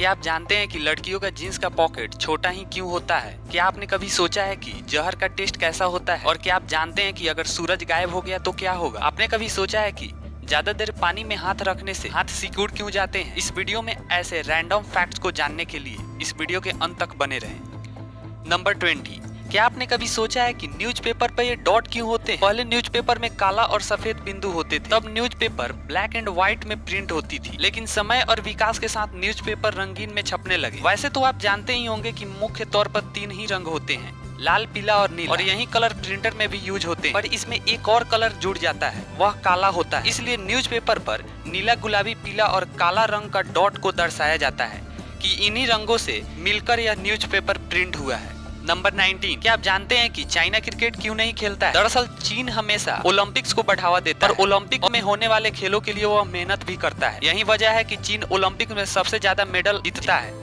क्या आप जानते हैं कि लड़कियों का जींस का पॉकेट छोटा ही क्यों होता है? क्या आपने कभी सोचा है कि जहर का टेस्ट कैसा होता है? और क्या आप जानते हैं कि अगर सूरज गायब हो गया तो क्या होगा? आपने कभी सोचा है कि ज्यादा देर पानी में हाथ रखने से हाथ सिकुड़ क्यों जाते हैं? इस वीडियो में ऐसे रैंडम फैक्ट्स को जानने के लिए इस वीडियो के अंत तक बने रहें। नंबर 20, क्या आपने कभी सोचा है कि न्यूज़पेपर पर ये डॉट क्यों होते हैं? पहले न्यूज़पेपर में काला और सफेद बिंदु होते थे, तब न्यूज़पेपर ब्लैक एंड व्हाइट में प्रिंट होती थी, लेकिन समय और विकास के साथ न्यूज़पेपर रंगीन में छपने लगे। वैसे तो आप जानते ही होंगे कि मुख्य तौर पर 3 ही रंग होते हैं, लाल, पीला और नीला, और यही कलर प्रिंटर में भी यूज होते हैं। पर इसमें एक और कलर जुड़ जाता है, वह काला होता है। इसलिए न्यूज़पेपर पर नीला, गुलाबी, पीला और काला रंग का डॉट को दर्शाया जाता है कि इन्हीं रंगों से मिलकर यह न्यूज़पेपर प्रिंट हुआ है। नंबर 19, क्या आप जानते हैं कि चाइना क्रिकेट क्यों नहीं खेलता है? दरअसल चीन हमेशा ओलंपिक्स को बढ़ावा देता है और ओलंपिक में होने वाले खेलों के लिए वह मेहनत भी करता है। यही वजह है कि चीन ओलंपिक में सबसे ज्यादा मेडल जीतता है।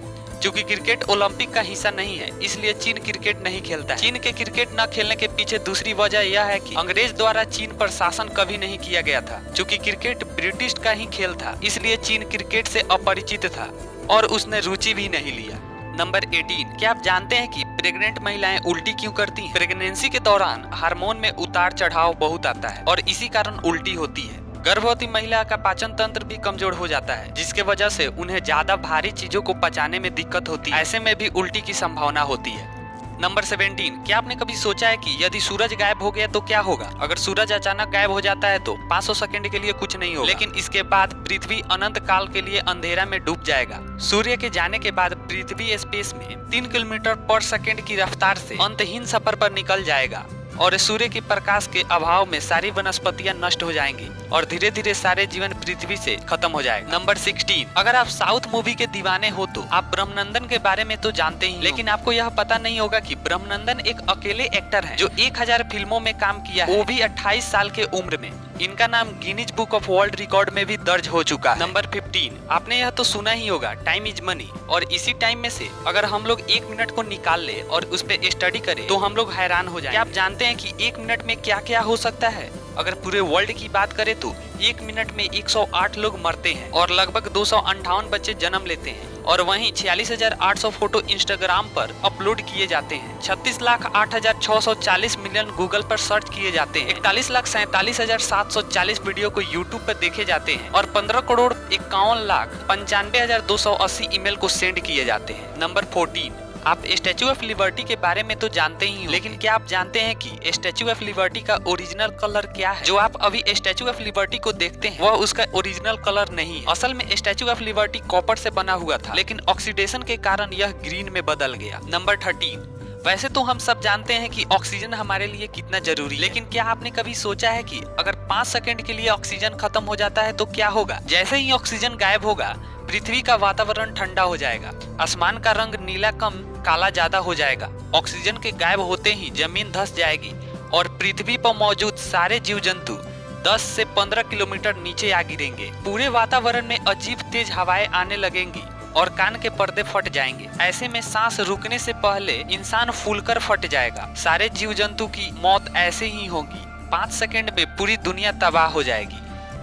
चूंकि क्रिकेट ओलंपिक का हिस्सा नहीं है, इसलिए चीन क्रिकेट नहीं खेलता है। चीन के क्रिकेट न खेलने के पीछे दूसरी वजह यह है कि अंग्रेज द्वारा चीन पर शासन कभी नहीं किया गया था। चूंकि क्रिकेट ब्रिटिश का ही खेल था, इसलिए चीन क्रिकेट से अपरिचित था और उसने रुचि भी नहीं लिया। नंबर 18, क्या आप जानते हैं कि प्रेग्नेंट महिलाएं उल्टी क्यों करती हैं? प्रेगनेंसी के दौरान हार्मोन में उतार चढ़ाव बहुत आता है और इसी कारण उल्टी होती है। गर्भवती महिला का पाचन तंत्र भी कमजोर हो जाता है, जिसके वजह से उन्हें ज्यादा भारी चीजों को पचाने में दिक्कत होती है। ऐसे में भी उल्टी की संभावना होती है। नंबर 17, क्या आपने कभी सोचा है कि यदि सूरज गायब हो गया तो क्या होगा? अगर सूरज अचानक गायब हो जाता है तो 500 सेकंड के लिए कुछ नहीं होगा, लेकिन इसके बाद पृथ्वी अनंत काल के लिए अंधेरा में डूब जाएगा। सूर्य के जाने के बाद पृथ्वी स्पेस में 3 किलोमीटर पर सेकंड की रफ्तार से अंतहीन सफर पर निकल जाएगा और सूर्य के प्रकाश के अभाव में सारी वनस्पतियां नष्ट हो जाएंगी और धीरे धीरे सारे जीवन पृथ्वी से खत्म हो जाएगा। नंबर 16, अगर आप साउथ मूवी के दीवाने हो तो आप ब्रह्मानंदन के बारे में तो जानते ही, लेकिन आपको यह पता नहीं होगा कि ब्रह्मानंदन एक अकेले एक्टर हैं जो 1000 फिल्मों में काम किया है, वो भी 28 साल के उम्र में। इनका नाम Guinness book of world record में भी दर्ज हो चुका है। नंबर 15, आपने यह तो सुना ही होगा, टाइम इज मनी, और इसी टाइम में से अगर हम लोग 1 मिनट को निकाल ले और उस पे स्टडी करें तो हम लोग हैरान हो जाएं। क्या आप जानते हैं कि 1 मिनट में क्या क्या हो सकता है? अगर पूरे वर्ल्ड की बात करें तो 1 मिनट में 108 लोग मरते हैं और लगभग 258 बच्चे जन्म लेते हैं, और वहीं 46,800 फोटो इंस्टाग्राम पर अपलोड किए जाते हैं। 36,08,640 मिलियन गूगल पर सर्च किए जाते हैं। 41,47,740 वीडियो को यूट्यूब पर देखे जाते हैं और 15,51,95,280 ईमेल को सेंड किए जाते हैं। नंबर 14, आप स्टैचू ऑफ लिबर्टी के बारे में तो जानते ही हो, लेकिन क्या आप जानते हैं कि स्टैचू ऑफ लिबर्टी का ओरिजिनल कलर क्या है? जो आप अभी स्टैचू ऑफ लिबर्टी को देखते हैं वह उसका ओरिजिनल कलर नहीं है। असल में स्टैचू ऑफ लिबर्टी कॉपर से बना हुआ था, लेकिन ऑक्सीडेशन के कारण यह ग्रीन में बदल गया। नंबर 13, वैसे तो हम सब जानते हैं कि ऑक्सीजन हमारे लिए कितना जरूरी है, लेकिन क्या आपने कभी सोचा है कि अगर 5 सेकंड के लिए ऑक्सीजन खत्म हो जाता है तो क्या होगा? जैसे ही ऑक्सीजन गायब होगा, पृथ्वी का वातावरण ठंडा हो जाएगा, आसमान का रंग नीला कम काला ज्यादा हो जाएगा, ऑक्सीजन के गायब होते ही जमीन धंस जाएगी और पृथ्वी पर मौजूद सारे जीव जंतु 10 से 15 किलोमीटर नीचे आ गिरेंगे। पूरे वातावरण में अजीब तेज हवाएं आने लगेंगी और कान के पर्दे फट जाएंगे। ऐसे में सांस रुकने से पहले इंसान फूलकर फट जाएगा। सारे जीव जंतु की मौत ऐसे ही होगी। 5 सेकंड में पूरी दुनिया तबाह हो जाएगी।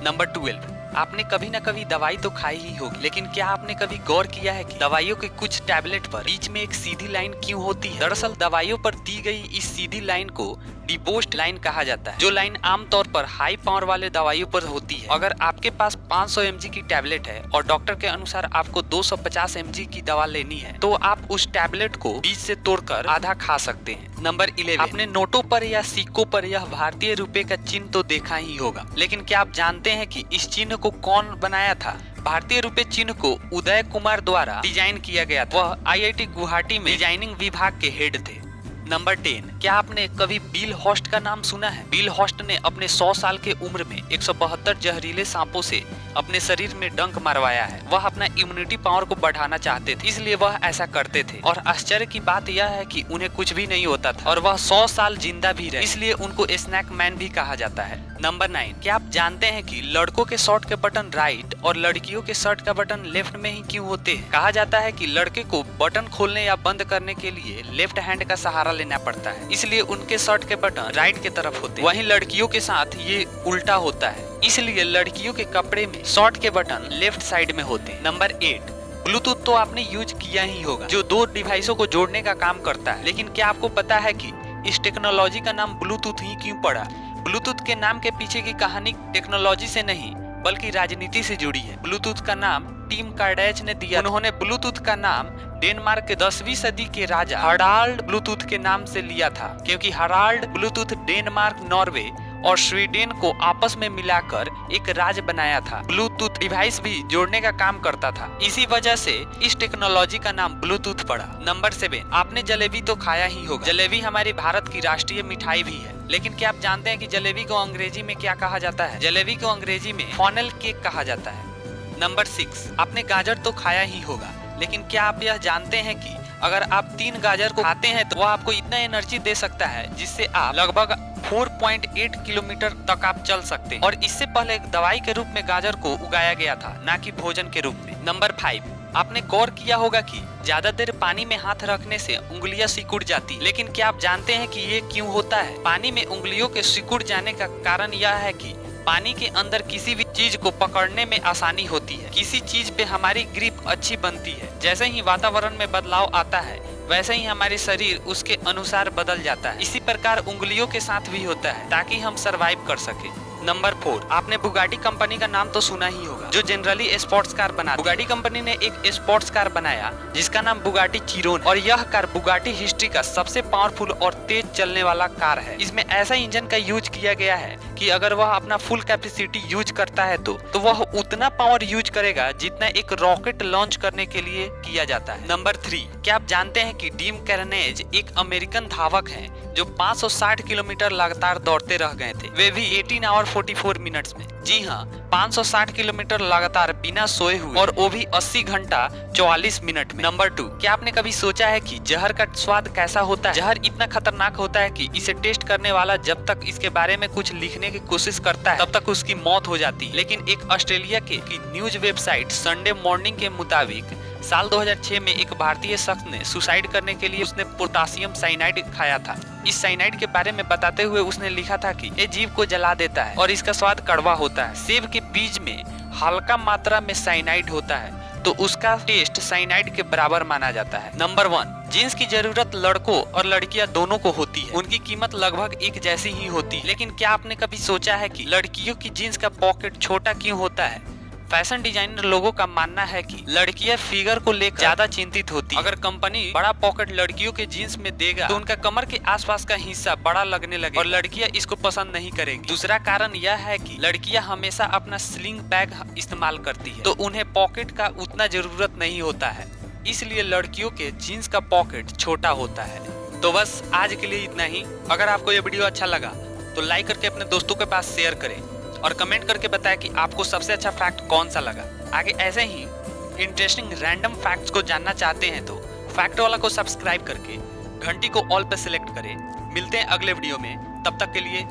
नंबर 12, आपने कभी न कभी दवाई तो खाई ही होगी, लेकिन क्या आपने कभी गौर किया है कि दवाइयों के कुछ टैबलेट पर बीच में एक सीधी लाइन क्यों होती है? दरअसल दवाइयों पर दी गई इस सीधी लाइन को डिपोस्ट लाइन कहा जाता है, जो लाइन आमतौर पर हाई पावर वाले दवाइयों पर होती है। अगर आपके पास 500 mg की टैबलेट है और डॉक्टर के अनुसार आपको 250 mg की दवा लेनी है, तो आप उस टैबलेट को बीच से तोड़कर आधा खा सकते हैं। नंबर 11, आपने नोटों पर या सिक्कों पर यह भारतीय रुपए का चिन्ह तो देखा ही होगा, लेकिन क्या आप जानते हैं कि इस चिन्ह को कौन बनाया था? भारतीय रुपए चिन्ह को उदय कुमार द्वारा डिजाइन किया गया था। वह IIT गुवाहाटी में डिजाइनिंग विभाग के हेड थे। नंबर 10, क्या आपने कभी बिल हॉस्ट का नाम सुना है? बिल हॉस्ट ने अपने 100 साल के उम्र में 172 जहरीले सांपों से अपने शरीर में डंक मरवाया है। वह अपना इम्यूनिटी पावर को बढ़ाना चाहते थे, इसलिए वह ऐसा करते थे, और आश्चर्य की बात यह है कि उन्हें कुछ भी नहीं होता था और वह 100 साल जिंदा भी रहे, इसलिए उनको स्नैक मैन भी कहा जाता है। नंबर 9, क्या आप जानते हैं कि लड़कों के शर्ट के बटन राइट और लड़कियों के शर्ट का बटन लेफ्ट में ही क्यों होते हैं? कहा जाता है कि लड़के को बटन खोलने या बंद करने के लिए लेफ्ट हैंड का सहारा लेना पड़ता है, इसलिए उनके शर्ट के बटन राइट के तरफ होते हैं। वहीं लड़कियों के साथ ये उल्टा होता है, इसलिए लड़कियों के कपड़े में शर्ट के बटन लेफ्ट साइड में होते हैं। नंबर 8, ब्लूटूथ तो आपने यूज किया ही होगा, जो दो डिवाइसों को जोड़ने का काम करता है। लेकिन क्या आपको पता है कि इस टेक्नोलॉजी का नाम ब्लूटूथ ही क्यों पड़ा? ब्लूटूथ के नाम के पीछे की कहानी टेक्नोलॉजी से नहीं बल्कि राजनीति से जुड़ी है। ब्लूटूथ का नाम टिम कार्डैच ने दिया। उन्होंने ब्लूटूथ का नाम डेनमार्क के 10वीं सदी के राजा हराल्ड ब्लूटूथ के नाम से लिया था, क्योंकि हराल्ड ब्लूटूथ डेनमार्क, नॉर्वे और स्वीडन को आपस में मिलाकर एक राज्य बनाया था। ब्लूटूथ डिवाइस भी जोड़ने का काम करता था, इसी वजह से इस टेक्नोलॉजी का नाम ब्लूटूथ पड़ा। नंबर 7, आपने जलेबी तो खाया ही होगा। जलेबी हमारे भारत की राष्ट्रीय मिठाई भी है, लेकिन क्या आप जानते हैं कि जलेबी को अंग्रेजी में क्या कहा जाता है? जलेबी को अंग्रेजी में फॉनेल केक कहा जाता है। नंबर 6, आपने गाजर तो खाया ही होगा, लेकिन क्या आप यह जानते हैं कि अगर आप 3 गाजर को खाते हैं तो वह आपको इतना एनर्जी दे सकता है जिससे आप लगभग 4.8 किलोमीटर तक आप चल सकते हैं। और इससे पहले एक दवाई के रूप में गाजर को उगाया गया था, ना कि भोजन के रूप में। नंबर 5, आपने गौर किया होगा कि ज्यादा देर पानी में हाथ रखने से उंगलियां सिकुड़ जाती, लेकिन क्या आप जानते हैं कि ये क्यों होता है? पानी में उंगलियों के सिकुड़ जाने का कारण यह है कि पानी के अंदर किसी भी चीज को पकड़ने में आसानी होती है, किसी चीज पे हमारी ग्रिप अच्छी बनती है। जैसे ही वातावरण में बदलाव आता है वैसे ही हमारे शरीर उसके अनुसार बदल जाता है। इसी प्रकार उंगलियों के साथ भी होता है, ताकि हम सरवाइव कर सके। नंबर 4, आपने बुगाटी कंपनी का नाम तो सुना ही होगा, जो जनरली स्पोर्ट्स कार बनाती है। बुगाटी कंपनी ने एक स्पोर्ट्स कार बनाया जिसका नाम बुगाटी चिरोन, और यह कार बुगाटी हिस्ट्री का सबसे पावरफुल और तेज चलने वाला कार है। इसमें ऐसा इंजन का यूज किया गया है कि अगर वह अपना फुल कैपेसिटी यूज करता है तो वह उतना पावर यूज करेगा जितना एक रॉकेट लॉन्च करने के लिए किया जाता है। नंबर 3, क्या आप जानते हैं कि टिम कार्डैच एक अमेरिकन धावक हैं जो 560 किलोमीटर लगातार दौड़ते रह गए थे, वे भी 18 आवर 44 मिनट्स में। जी हाँ, 560 किलोमीटर लगातार बिना सोए हुए, और वो भी 80 घंटा 44 मिनट में। नंबर 2, क्या आपने कभी सोचा है कि जहर का स्वाद कैसा होता है? जहर इतना खतरनाक होता है कि इसे टेस्ट करने वाला जब तक इसके बारे में कुछ लिखने की कोशिश करता है तब तक उसकी मौत हो जाती है। लेकिन एक ऑस्ट्रेलिया की न्यूज वेबसाइट संडे मॉर्निंग के मुताबिक साल 2006 में एक भारतीय शख्स ने सुसाइड करने के लिए उसने पोटासियम साइनाइड खाया था। इस साइनाइड के बारे में बताते हुए उसने लिखा था कि ये जीभ को जला देता है और इसका स्वाद कड़वा होता है। सेब के बीज में हल्का मात्रा में साइनाइड होता है, तो उसका टेस्ट साइनाइड के बराबर माना जाता है। नंबर 1, जीन्स की जरूरत लड़कों और लड़कियां दोनों को होती है। उनकी कीमत लगभग एक जैसी ही होती है। लेकिन क्या आपने कभी सोचा है कि लड़कियों की जीन्स का पॉकेट छोटा क्यों होता है? फैशन डिजाइनर लोगों का मानना है कि लड़कियां फिगर को लेकर ज्यादा चिंतित होती है। अगर कंपनी बड़ा पॉकेट लड़कियों के जीन्स में देगा तो उनका कमर के आसपास का हिस्सा बड़ा लगने लगेगा और लड़कियां इसको पसंद नहीं करेगी। दूसरा कारण यह है कि लड़कियां हमेशा अपना स्लिंग बैग इस्तेमाल करती है, तो उन्हें पॉकेट का उतना जरूरत नहीं होता है, इसलिए लड़कियों के जीन्स का पॉकेट छोटा होता है। तो बस आज के लिए इतना ही। अगर आपको ये वीडियो अच्छा लगा तो लाइक करके अपने दोस्तों के पास शेयर करें और कमेंट करके बताएं कि आपको सबसे अच्छा फैक्ट कौन सा लगा। आगे ऐसे ही इंटरेस्टिंग रैंडम फैक्ट्स को जानना चाहते हैं तो फैक्ट वाला को सब्सक्राइब करके घंटी को ऑल पे सिलेक्ट करें। मिलते हैं अगले वीडियो में, तब तक के लिए